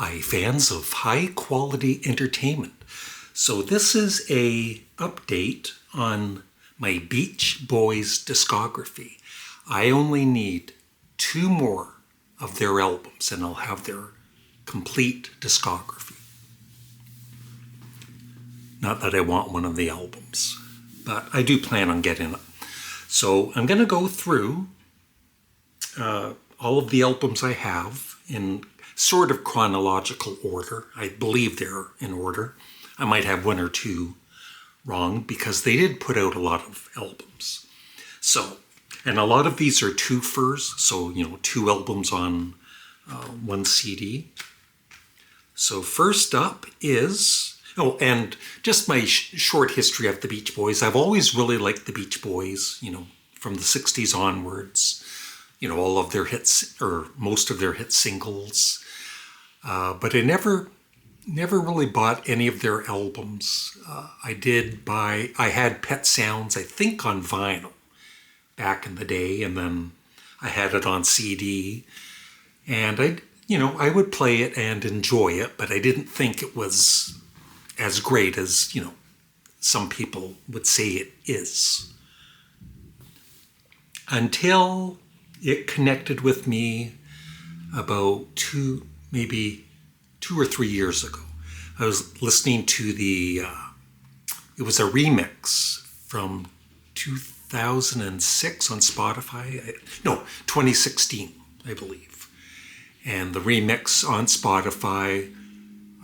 Hi, fans of high-quality entertainment. So this is a update on my Beach Boys discography. I only need 2 more of their albums and I'll have their complete discography. Not that I want one of the albums, but I do plan on getting it. So I'm going to go through all of the albums I have in sort of chronological order. I believe they're in order. I might have 1 or 2 wrong because they did put out a lot of albums. So, and a lot of these are twofers, so 2 albums on 1 CD. So first up is, and just my short history of the Beach Boys. I've always really liked the Beach Boys, from the 60s onwards. All of their hits, or most of their hit singles. But I never really bought any of their albums. I had Pet Sounds, I think, on vinyl back in the day, and then I had it on CD. And I would play it and enjoy it, but I didn't think it was as great as, some people would say it is. Until it connected with me about 2 or 3 years ago. I was listening to it was a remix from 2006 on Spotify. No, 2016, I believe. And the remix on Spotify,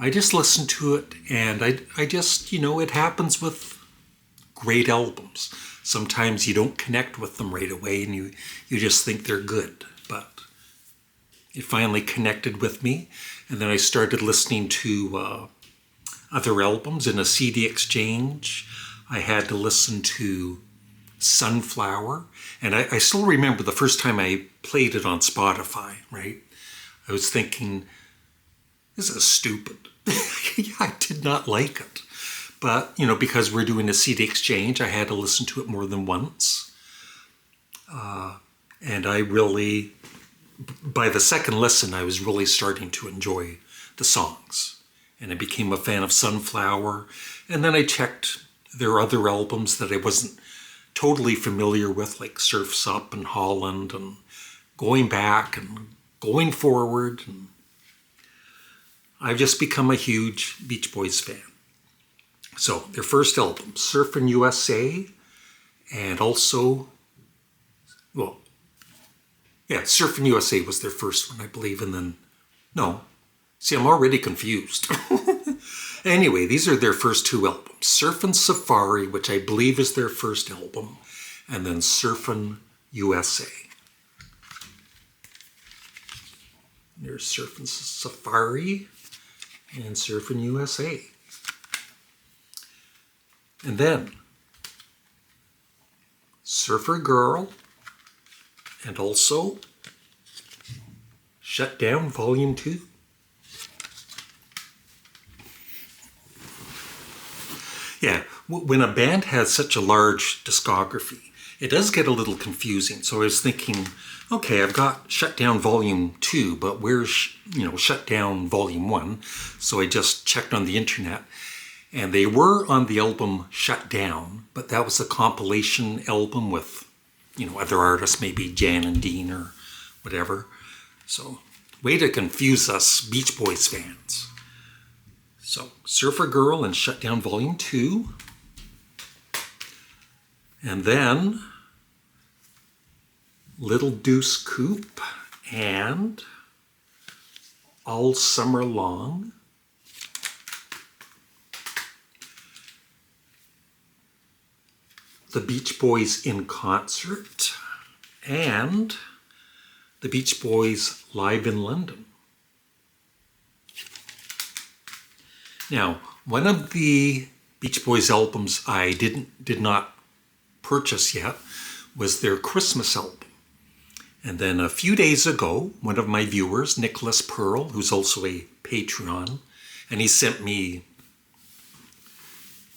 I just listened to it and I just, it happens with great albums. Sometimes you don't connect with them right away and you just think they're good, but it finally connected with me. And then I started listening to other albums in a CD exchange. I had to listen to Sunflower. And I still remember the first time I played it on Spotify, right? I was thinking, this is stupid. Yeah, I did not like it. But, because we're doing a CD exchange, I had to listen to it more than once. And I really, by the second listen, I was really starting to enjoy the songs. And I became a fan of Sunflower. And then I checked their other albums that I wasn't totally familiar with, like Surf's Up and Holland, and Going Back and Going Forward. And I've just become a huge Beach Boys fan. So their first album, Surfin' U.S.A., and also, Surfin' U.S.A. was their first one, I believe, and then, I'm already confused. Anyway, these are their first 2 albums, Surfin' Safari, which I believe is their first album, and then Surfin' U.S.A. There's Surfin' Safari and Surfin' U.S.A. And then Surfer Girl, and also Shut Down Volume 2. Yeah, when a band has such a large discography, it does get a little confusing. So I was thinking, okay, I've got Shut Down Volume 2, but where's, Shut Down Volume 1? So I just checked on the internet. And they were on the album Shut Down, but that was a compilation album with, other artists, maybe Jan and Dean or whatever. So, way to confuse us Beach Boys fans. So, Surfer Girl and Shut Down Volume 2. And then Little Deuce Coupe and All Summer Long. The Beach Boys in Concert, and the Beach Boys Live in London. Now, one of the Beach Boys albums I did not purchase yet was their Christmas album. And then a few days ago, one of my viewers, Nicholas Pearl, who's also a Patreon, and he sent me,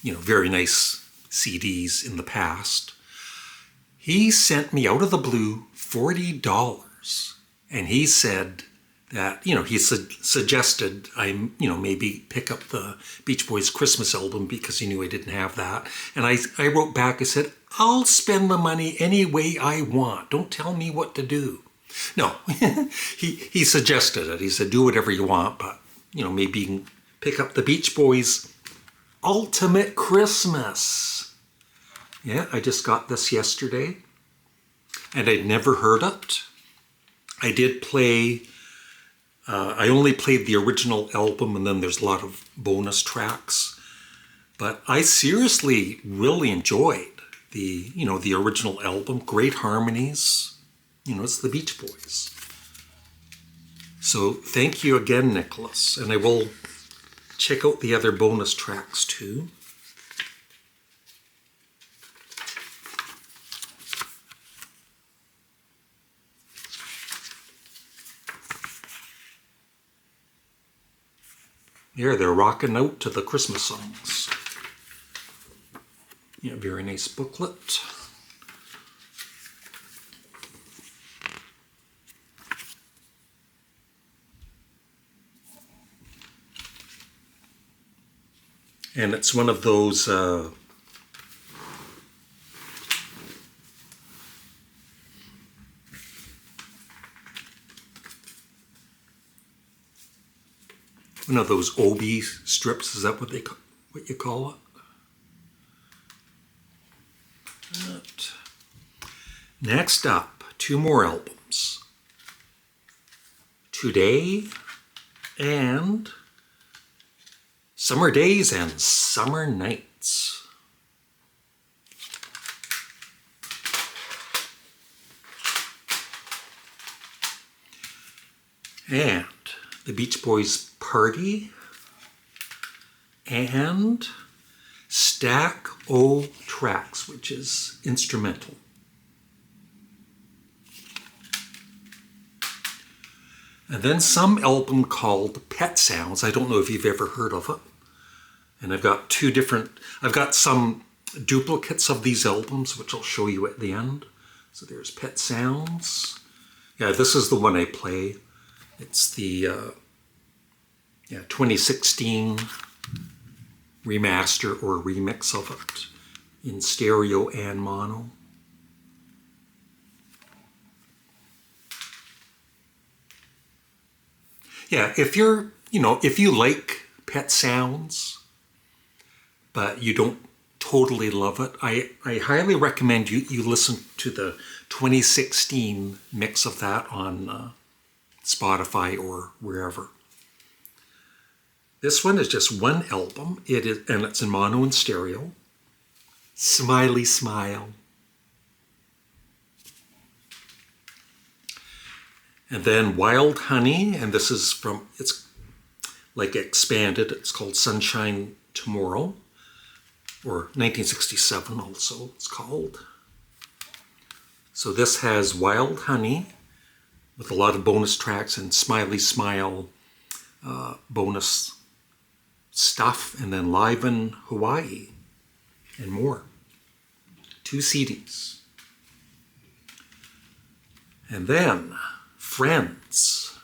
very nice CDs in the past. He sent me out of the blue $40 and he said, that, he suggested I, maybe pick up the Beach Boys Christmas album because he knew I didn't have that. And I wrote back, I said, I'll spend the money any way I want. Don't tell me what to do. No, he suggested it. He said, do whatever you want, but, maybe you can pick up the Beach Boys Ultimate Christmas. Yeah, I just got this yesterday, and I'd never heard it. I did play, I only played the original album, and then there's a lot of bonus tracks. But I seriously really enjoyed the original album. Great harmonies. It's the Beach Boys. So thank you again, Nicholas. And I will check out the other bonus tracks too. Here, they're rocking out to the Christmas songs. Yeah, very nice booklet. And it's one of those OB strips. Is that what you call it? But next up, 2 more albums. Today and Summer Days and Summer Nights. And the Beach Boys Party and Stack O Tracks, which is instrumental. And then some album called Pet Sounds. I don't know if you've ever heard of it. And I've got I've got some duplicates of these albums, which I'll show you at the end. So there's Pet Sounds. Yeah, this is the one I play. It's the 2016 remaster or remix of it in stereo and mono. Yeah, if you like Pet Sounds, but you don't totally love it, I highly recommend you listen to the 2016 mix of that on Spotify or wherever. This one is just one album. And it's in mono and stereo. Smiley Smile. And then Wild Honey, and this is it's like expanded. It's called Sunshine Tomorrow, or 1967 also it's called. So this has Wild Honey with a lot of bonus tracks and Smiley Smile bonus stuff, and then Live in Hawaii and more. 2 CDs. And then Friends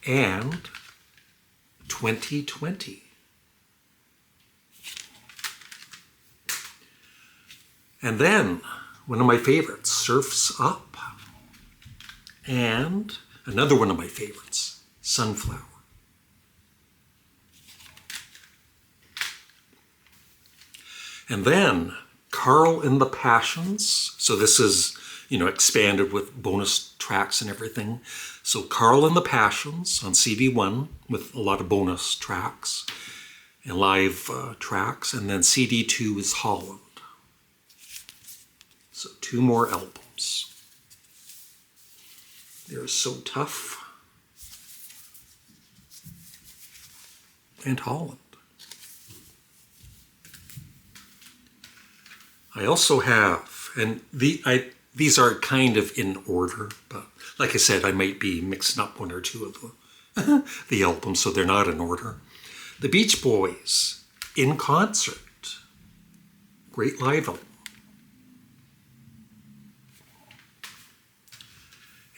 and 2020. And then one of my favorites, Surf's Up. And another one of my favorites, Sunflower. And then Carl and the Passions. So this is, expanded with bonus tracks and everything. So Carl and the Passions on CD1 with a lot of bonus tracks and live tracks. And then CD2 is Holland. So 2 more albums. They're So Tough and Holland. I also have, and these are kind of in order, but like I said, I might be mixing up 1 or 2 of the albums, so they're not in order. The Beach Boys in concert. Great live album.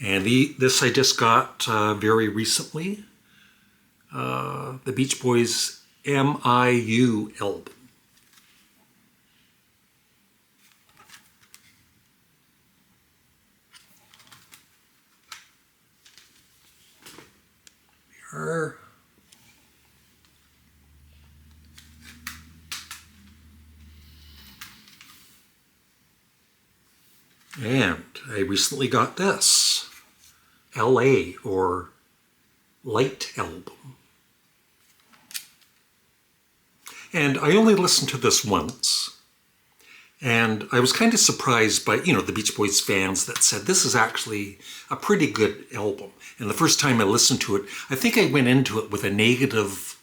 And this I just got very recently. The Beach Boys' M.I.U. album. Here. And I recently got this L.A. or Light album. And I only listened to this once. And I was kind of surprised by, the Beach Boys fans that said this is actually a pretty good album. And the first time I listened to it, I think I went into it with negative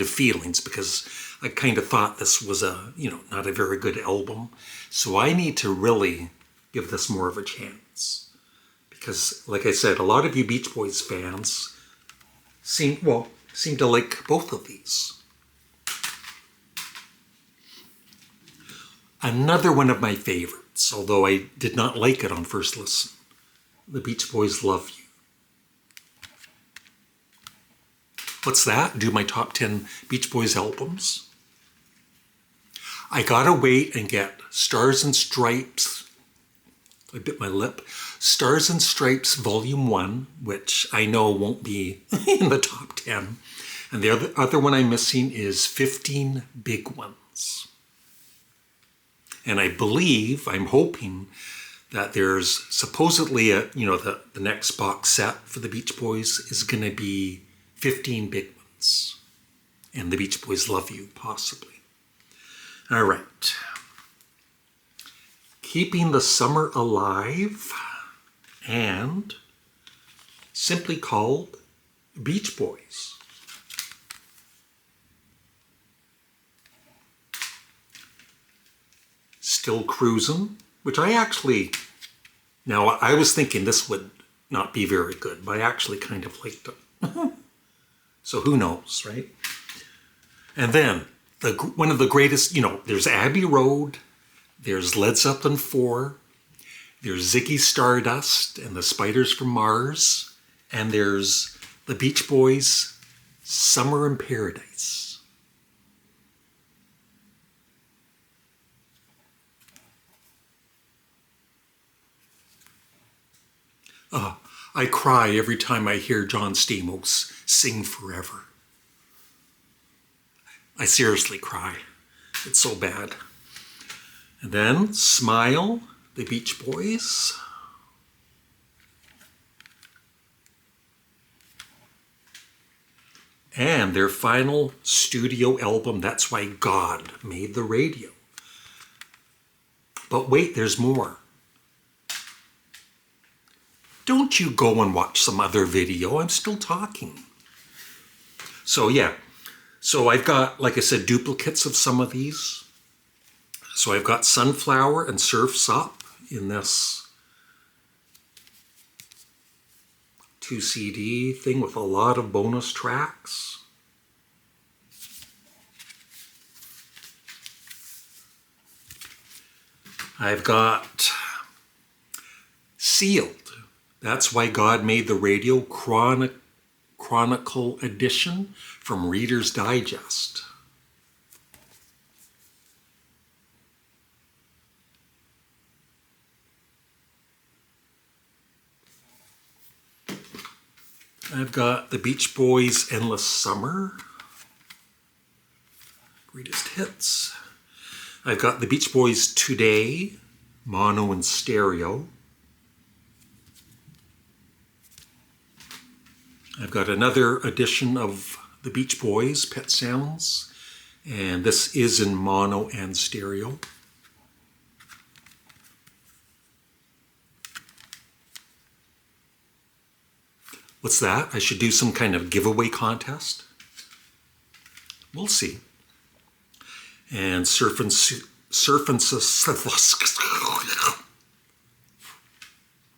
feelings because I kind of thought this was not a very good album. So I need to really give this more of a chance. Because, like I said, a lot of you Beach Boys fans seem to like both of these. Another one of my favorites, although I did not like it on first listen, the Beach Boys' Love You. What's that? Do my top 10 Beach Boys albums? I gotta wait and get Stars and Stripes. I bit my lip. Stars and Stripes Volume 1, which I know won't be in the top 10. And the other one I'm missing is 15 Big Ones. And I'm hoping that there's supposedly the next box set for the Beach Boys is going to be 15 Big Ones. And the Beach Boys Love You, possibly. All right. Keeping the Summer Alive and simply called Beach Boys. Still Cruisin', which I was thinking this would not be very good, but I actually kind of liked it. So who knows, right? And then, one of the greatest, there's Abbey Road, there's Led Zeppelin 4, there's Ziggy Stardust and the Spiders from Mars, and there's the Beach Boys' Summer in Paradise. I cry every time I hear John Stamos sing Forever. I seriously cry. It's so bad. And then Smile, the Beach Boys. And their final studio album, That's Why God Made the Radio. But wait, there's more. Don't you go and watch some other video. I'm still talking. So yeah. So I've got, like I said, duplicates of some of these. So I've got Sunflower and Surf's Up in this 2 CD thing with a lot of bonus tracks. I've got Sealed. That's Why God Made the Radio Chronicle Edition from Reader's Digest. I've got the Beach Boys' Endless Summer. Greatest Hits. I've got the Beach Boys' Today, mono and stereo. I've got another edition of the Beach Boys, Pet Sounds, and this is in mono and stereo. What's that? I should do some kind of giveaway contest? We'll see. And Surfin'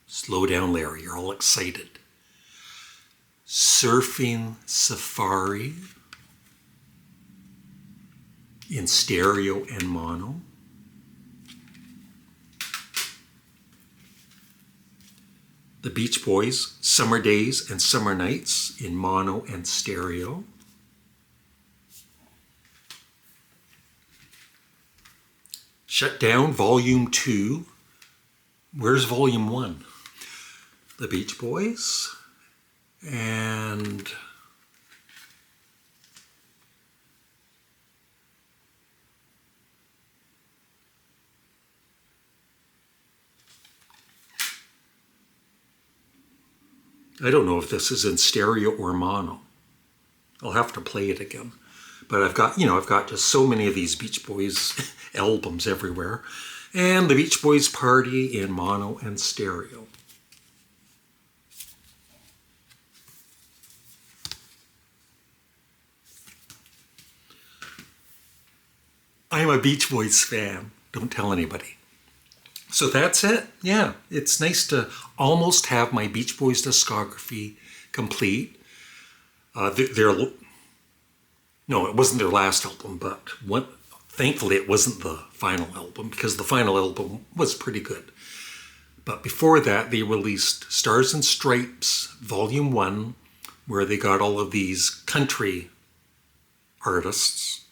Slow down, Larry, you're all excited. Surfing Safari in stereo and mono. The Beach Boys, Summer Days and Summer Nights in mono and stereo. Shut Down, Volume 2. Where's Volume 1? The Beach Boys. And I don't know if this is in stereo or mono. I'll have to play it again. But I've got just so many of these Beach Boys albums everywhere. And the Beach Boys Party in mono and stereo. I'm a Beach Boys fan. Don't tell anybody. So that's it. Yeah, it's nice to almost have my Beach Boys discography complete. No, it wasn't their last album, but thankfully it wasn't the final album, because the final album was pretty good. But before that, they released Stars and Stripes Volume 1, where they got all of these country artists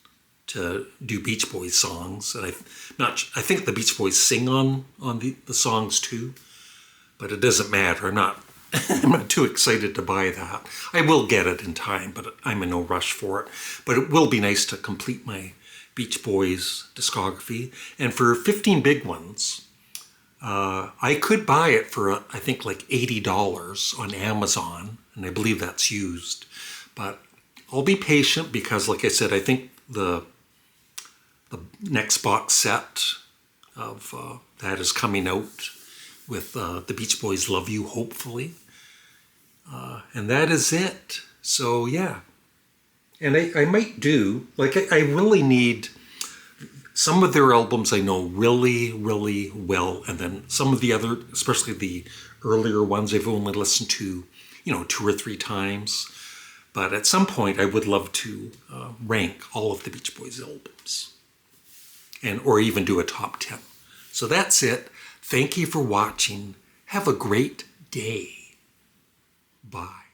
to do Beach Boys songs. And I think the Beach Boys sing on the songs too, but it doesn't matter. I'm not too excited to buy that. I will get it in time, but I'm in no rush for it. But it will be nice to complete my Beach Boys discography. And for 15 big ones, I could buy it for, I think, like $80 on Amazon, and I believe that's used. But I'll be patient because, like I said, I think the next box set of that is coming out with the Beach Boys' Love You, hopefully. And that is it. So, yeah. And I might do, like, I really need some of their albums I know really, really well. And then some of the other, especially the earlier ones, I've only listened to, 2 or 3 times. But at some point, I would love to rank all of the Beach Boys albums. Or even do a top 10. So that's it. Thank you for watching. Have a great day. Bye.